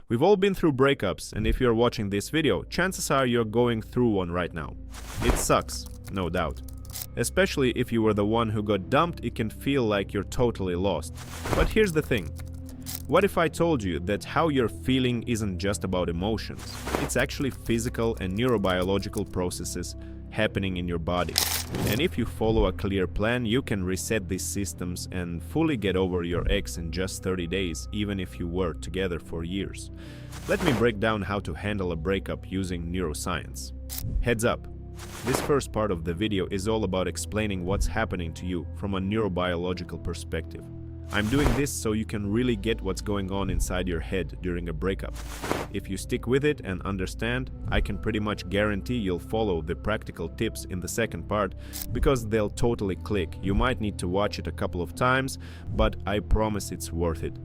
We've all been through breakups, and if you're watching this video, chances are you're going through one right now. It sucks, no doubt. Especially if you were the one who got dumped, it can feel like you're totally lost. But here's the thing. What if I told you that how you're feeling isn't just about emotions? It's actually physical and neurobiological processes happening in your body. And if you follow a clear plan, you can reset these systems and fully get over your ex in just 30 days, even if you were together for years. Let me break down how to handle a breakup using neuroscience. Heads up, this first part of the video is all about explaining what's happening to you from a neurobiological perspective. I'm doing this so you can really get what's going on inside your head during a breakup. If you stick with it and understand, I can pretty much guarantee you'll follow the practical tips in the second part because they'll totally click. You might need to watch it a couple of times, but I promise it's worth it.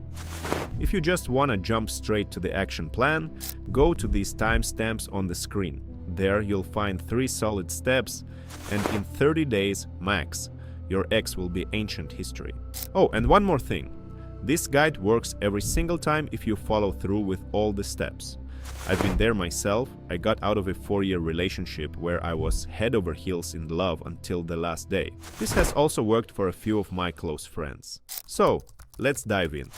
If you just want to jump straight to the action plan, go to these timestamps on the screen. There you'll find 3 solid steps, and in 30 days max, your ex will be ancient history. Oh, and one more thing. This guide works every single time if you follow through with all the steps. I've been there myself. I got out of a 4-year relationship where I was head over heels in love until the last day. This has also worked for a few of my close friends. So, let's dive in.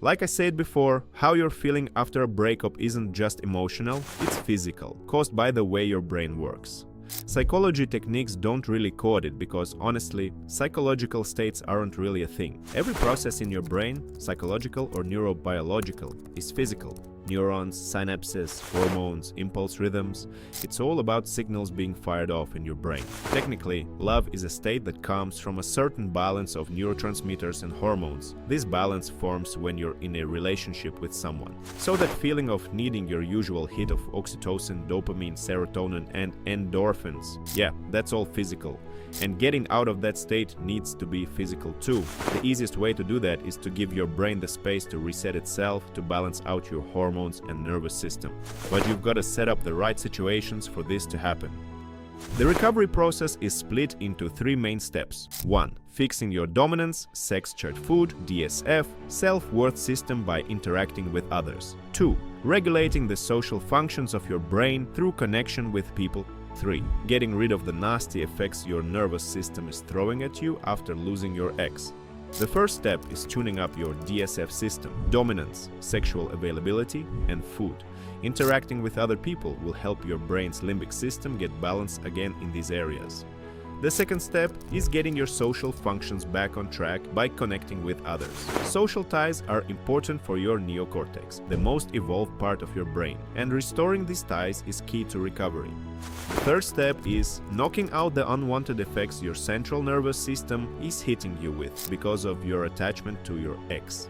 Like I said before, how you're feeling after a breakup isn't just emotional, it's physical, caused by the way your brain works. Psychology techniques don't really code it because, honestly, psychological states aren't really a thing. Every process in your brain, psychological or neurobiological, is physical. Neurons, synapses, hormones, impulse rhythms, it's all about signals being fired off in your brain. Technically, love is a state that comes from a certain balance of neurotransmitters and hormones. This balance forms when you're in a relationship with someone. So that feeling of needing your usual hit of oxytocin, dopamine, serotonin, and endorphins, yeah, that's all physical. And getting out of that state needs to be physical too. The easiest way to do that is to give your brain the space to reset itself, to balance out your hormones and nervous system. But you've got to set up the right situations for this to happen. The recovery process is split into 3 main steps. 1. Fixing your dominance, sex, chat, food, DSF, self-worth system by interacting with others. 2. Regulating the social functions of your brain through connection with people. 3. Getting rid of the nasty effects your nervous system is throwing at you after losing your ex. The first step is tuning up your DSF system, dominance, sexual availability, and food. Interacting with other people will help your brain's limbic system get balanced again in these areas. The second step is getting your social functions back on track by connecting with others. Social ties are important for your neocortex, the most evolved part of your brain, and restoring these ties is key to recovery. The third step is knocking out the unwanted effects your central nervous system is hitting you with because of your attachment to your ex.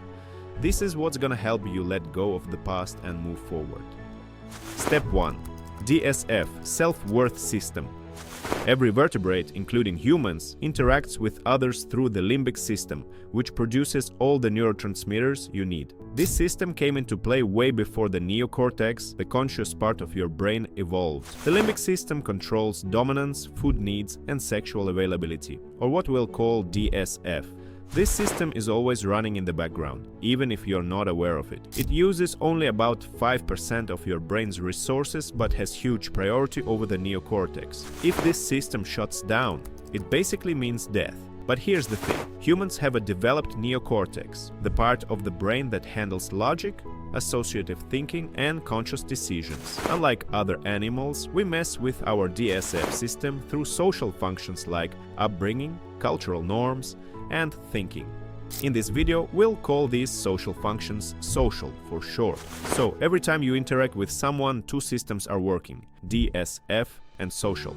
This is what's gonna help you let go of the past and move forward. Step 1. DSF Self-worth system. Every vertebrate, including humans, interacts with others through the limbic system, which produces all the neurotransmitters you need. This system came into play way before the neocortex, the conscious part of your brain, evolved. The limbic system controls dominance, food needs, and sexual availability, or what we'll call DSF. This system is always running in the background, even if you're not aware of it. It uses only about 5% of your brain's resources but has huge priority over the neocortex. If this system shuts down, it basically means death. But here's the thing. Humans have a developed neocortex, the part of the brain that handles logic, associative thinking, and conscious decisions. Unlike other animals, we mess with our DSF system through social functions like upbringing, cultural norms, and thinking. In this video, we'll call these social functions social for short. So every time you interact with someone, 2 systems are working: DSF and social.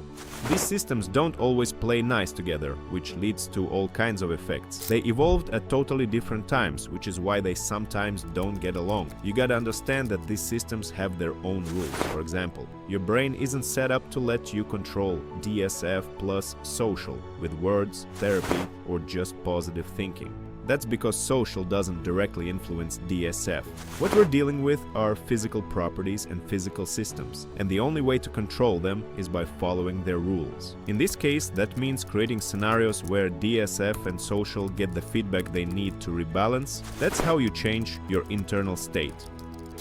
These systems don't always play nice together, which leads to all kinds of effects. They evolved at totally different times, which is why they sometimes don't get along. You gotta understand that these systems have their own rules. For example, your brain isn't set up to let you control DSF plus social with words, therapy, or just positive thinking. That's because social doesn't directly influence DSF. What we're dealing with are physical properties and physical systems, and the only way to control them is by following their rules. In this case, that means creating scenarios where DSF and social get the feedback they need to rebalance. That's how you change your internal state.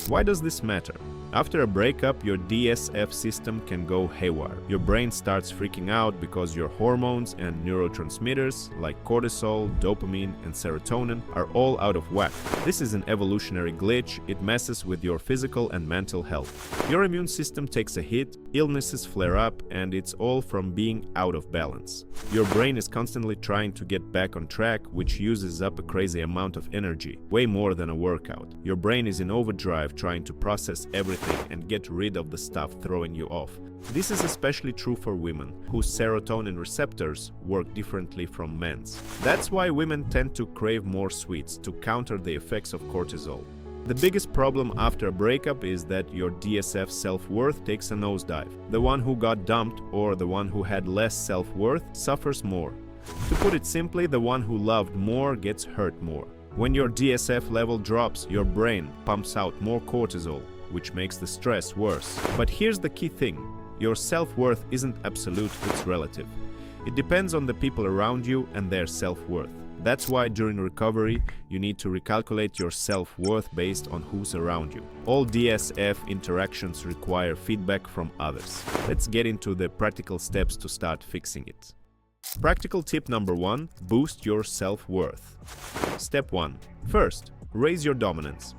Why does this matter? After a breakup, your DSF system can go haywire. Your brain starts freaking out because your hormones and neurotransmitters like cortisol, dopamine, and serotonin are all out of whack. This is an evolutionary glitch. It messes with your physical and mental health. Your immune system takes a hit, illnesses flare up, and it's all from being out of balance. Your brain is constantly trying to get back on track, which uses up a crazy amount of energy, way more than a workout. Your brain is in overdrive trying to process everything and get rid of the stuff throwing you off. This is especially true for women, whose serotonin receptors work differently from men's. That's why women tend to crave more sweets to counter the effects of cortisol. The biggest problem after a breakup is that your DSF self-worth takes a nosedive. The one who got dumped or the one who had less self-worth suffers more. To put it simply, the one who loved more gets hurt more. When your DSF level drops, your brain pumps out more cortisol, which makes the stress worse. But here's the key thing. Your self-worth isn't absolute, it's relative. It depends on the people around you and their self-worth. That's why during recovery, you need to recalculate your self-worth based on who's around you. All DSF interactions require feedback from others. Let's get into the practical steps to start fixing it. Practical tip number 1, boost your self-worth. Step 1. First, raise your dominance.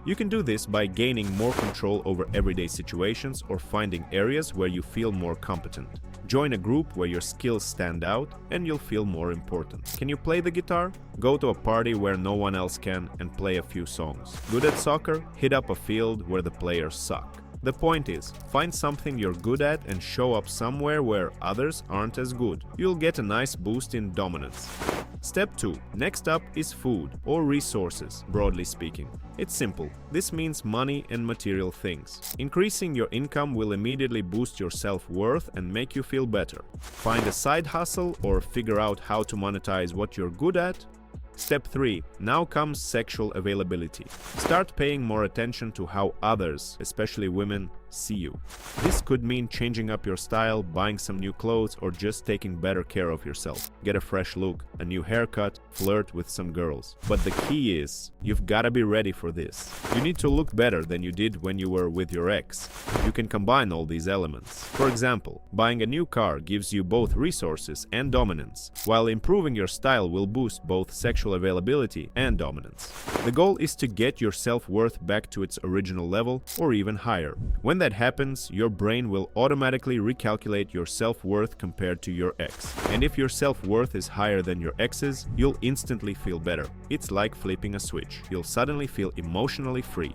You can do this by gaining more control over everyday situations or finding areas where you feel more competent. Join a group where your skills stand out and you'll feel more important. Can you play the guitar? Go to a party where no one else can and play a few songs. Good at soccer? Hit up a field where the players suck. The point is, find something you're good at and show up somewhere where others aren't as good. You'll get a nice boost in dominance. Step 2. Next up is food, or resources, broadly speaking. It's simple. This means money and material things. Increasing your income will immediately boost your self-worth and make you feel better. Find a side hustle or figure out how to monetize what you're good at. Step 3. Now comes sexual availability. Start paying more attention to how others, especially women, see you. This could mean changing up your style, buying some new clothes, or just taking better care of yourself. Get a fresh look, a new haircut, flirt with some girls. But the key is, you've gotta be ready for this. You need to look better than you did when you were with your ex. You can combine all these elements. For example, buying a new car gives you both resources and dominance, while improving your style will boost both sexual availability and dominance. The goal is to get your self-worth back to its original level or even higher. When that happens, your brain will automatically recalculate your self-worth compared to your ex. And if your self-worth is higher than your ex's, you'll instantly feel better. It's like flipping a switch. You'll suddenly feel emotionally free.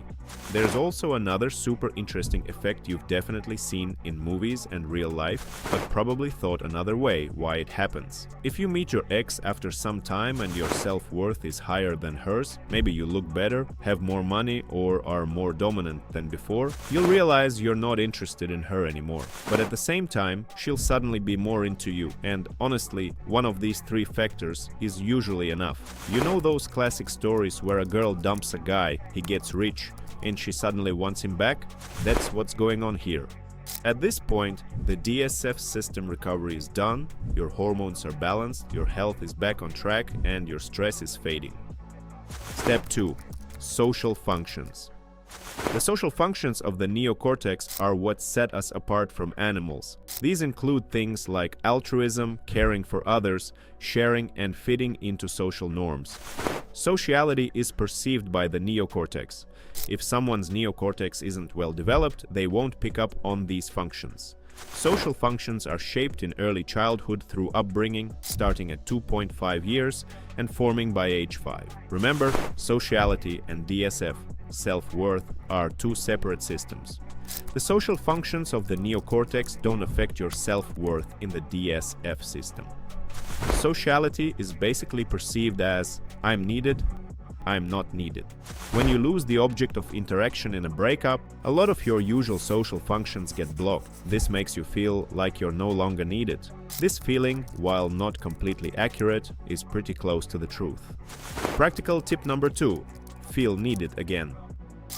There's also another super interesting effect you've definitely seen in movies and real life, but probably thought another way why it happens. If you meet your ex after some time and your self-worth is higher than hers, maybe you look better, have more money, or are more dominant than before, you'll realize you're not interested in her anymore. But at the same time, she'll suddenly be more into you, and honestly, one of these 3 factors is usually enough. You know those classic stories where a girl dumps a guy, he gets rich, and she suddenly wants him back? That's what's going on here. At this point, the DSF system recovery is done, your hormones are balanced, your health is back on track, and your stress is fading. Step 2. Social functions. The social functions of the neocortex are what set us apart from animals. These include things like altruism, caring for others, sharing, and fitting into social norms. Sociality is perceived by the neocortex. If someone's neocortex isn't well developed, they won't pick up on these functions. Social functions are shaped in early childhood through upbringing, starting at 2.5 years and forming by age 5. Remember, sociality and DSF, self-worth, are 2 separate systems. The social functions of the neocortex don't affect your self-worth in the DSF system. Sociality is basically perceived as I'm needed, I'm not needed. When you lose the object of interaction in a breakup, a lot of your usual social functions get blocked. This makes you feel like you're no longer needed. This feeling, while not completely accurate, is pretty close to the truth. Practical tip number 2. Feel needed again.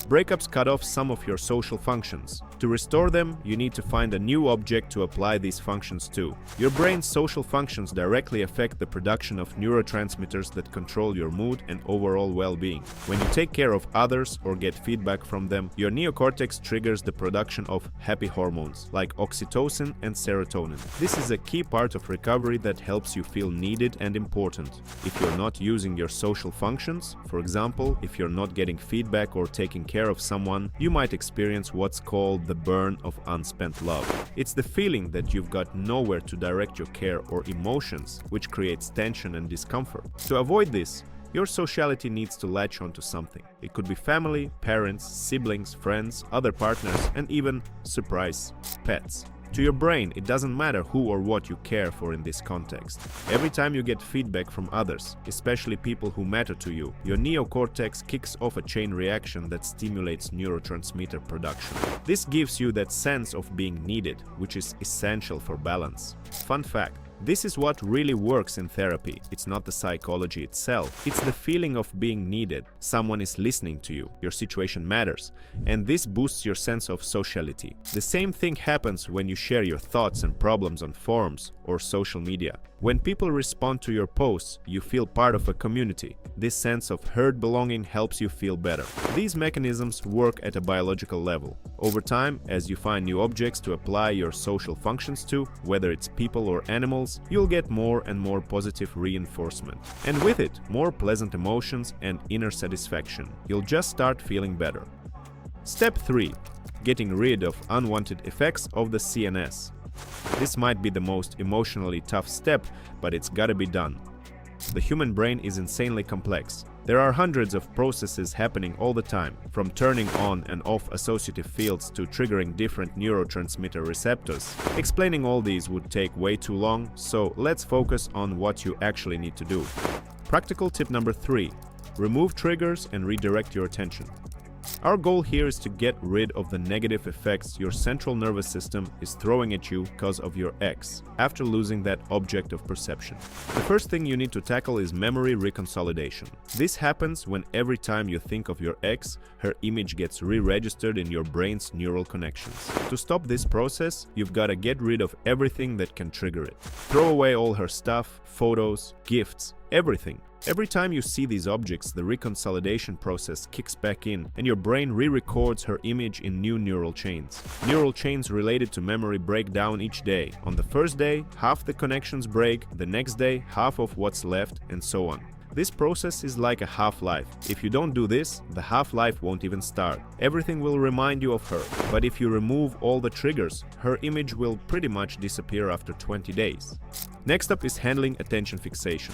Breakups cut off some of your social functions. To restore them, you need to find a new object to apply these functions to. Your brain's social functions directly affect the production of neurotransmitters that control your mood and overall well-being. When you take care of others or get feedback from them, your neocortex triggers the production of happy hormones like oxytocin and serotonin. This is a key part of recovery that helps you feel needed and important. If you're not using your social functions, for example, if you're not getting feedback or taking care of someone, you might experience what's called the burn of unspent love. It's the feeling that you've got nowhere to direct your care or emotions, which creates tension and discomfort. To avoid this, your sociality needs to latch onto something. It could be family, parents, siblings, friends, other partners, and even, surprise, pets. To your brain, it doesn't matter who or what you care for in this context. Every time you get feedback from others, especially people who matter to you, your neocortex kicks off a chain reaction that stimulates neurotransmitter production. This gives you that sense of being needed, which is essential for balance. Fun fact: this is what really works in therapy. It's not the psychology itself. It's the feeling of being needed. Someone is listening to you. Your situation matters. And this boosts your sense of sociality. The same thing happens when you share your thoughts and problems on forums or social media. When people respond to your posts, you feel part of a community. This sense of herd belonging helps you feel better. These mechanisms work at a biological level. Over time, as you find new objects to apply your social functions to, whether it's people or animals, you'll get more and more positive reinforcement. And with it, more pleasant emotions and inner satisfaction. You'll just start feeling better. Step 3. Getting rid of unwanted effects of the CNS. This might be the most emotionally tough step, but it's gotta be done. The human brain is insanely complex. There are hundreds of processes happening all the time, from turning on and off associative fields to triggering different neurotransmitter receptors. Explaining all these would take way too long, so let's focus on what you actually need to do. Practical tip number 3. Remove triggers and redirect your attention. Our goal here is to get rid of the negative effects your central nervous system is throwing at you because of your ex, after losing that object of perception. The first thing you need to tackle is memory reconsolidation. This happens when every time you think of your ex, her image gets re-registered in your brain's neural connections. To stop this process, you've got to get rid of everything that can trigger it. Throw away all her stuff, photos, gifts, everything. Every time you see these objects, the reconsolidation process kicks back in and your brain re-records her image in new neural chains. Neural chains related to memory break down each day. On the first day, half the connections break, the next day, half of what's left, and so on. This process is like a half-life. If you don't do this, the half-life won't even start. Everything will remind you of her. But if you remove all the triggers, her image will pretty much disappear after 20 days. Next up is handling attention fixation.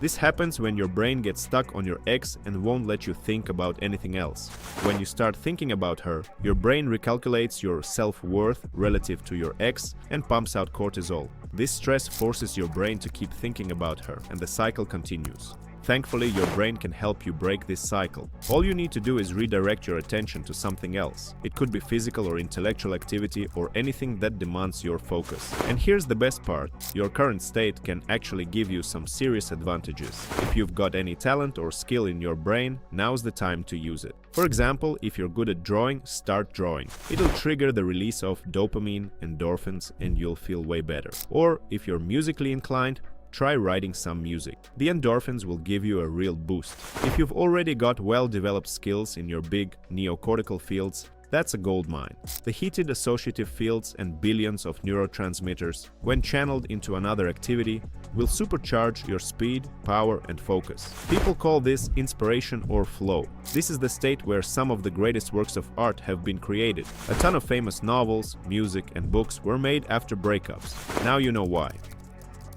This happens when your brain gets stuck on your ex and won't let you think about anything else. When you start thinking about her, your brain recalculates your self-worth relative to your ex and pumps out cortisol. This stress forces your brain to keep thinking about her, and the cycle continues. Thankfully, your brain can help you break this cycle. All you need to do is redirect your attention to something else. It could be physical or intellectual activity or anything that demands your focus. And here's the best part. Your current state can actually give you some serious advantages. If you've got any talent or skill in your brain, now's the time to use it. For example, if you're good at drawing, start drawing. It'll trigger the release of dopamine, endorphins, and you'll feel way better. Or if you're musically inclined, try writing some music. The endorphins will give you a real boost. If you've already got well-developed skills in your big neocortical fields, that's a goldmine. The heated associative fields and billions of neurotransmitters, when channeled into another activity, will supercharge your speed, power, and focus. People call this inspiration or flow. This is the state where some of the greatest works of art have been created. A ton of famous novels, music, and books were made after breakups. Now you know why.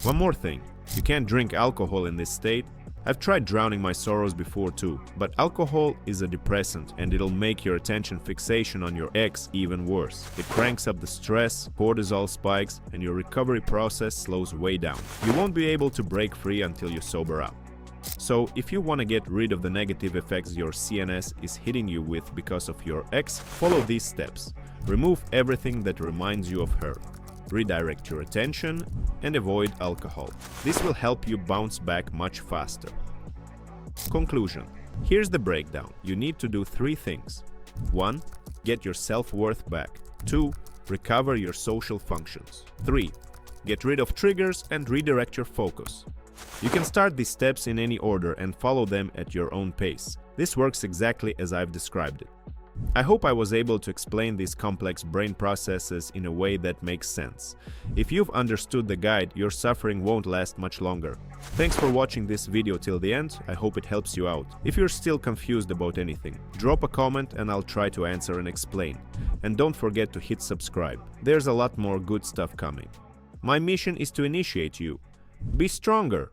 One more thing, you can't drink alcohol in this state. I've tried drowning my sorrows before too, but alcohol is a depressant and it'll make your attention fixation on your ex even worse. It cranks up the stress, cortisol spikes, and your recovery process slows way down. You won't be able to break free until you sober up. So, if you want to get rid of the negative effects your CNS is hitting you with because of your ex, follow these steps. Remove everything that reminds you of her. Redirect your attention and avoid alcohol. This will help you bounce back much faster. Conclusion. Here's the breakdown. You need to do 3 things. 1. Get your self-worth back. 2. Recover your social functions. 3. Get rid of triggers and redirect your focus. You can start these steps in any order and follow them at your own pace. This works exactly as I've described it. I hope I was able to explain these complex brain processes in a way that makes sense. If you've understood the guide, your suffering won't last much longer. Thanks for watching this video till the end. I hope it helps you out. If you're still confused about anything, drop a comment and I'll try to answer and explain. And don't forget to hit subscribe. There's a lot more good stuff coming. My mission is to initiate you. Be stronger.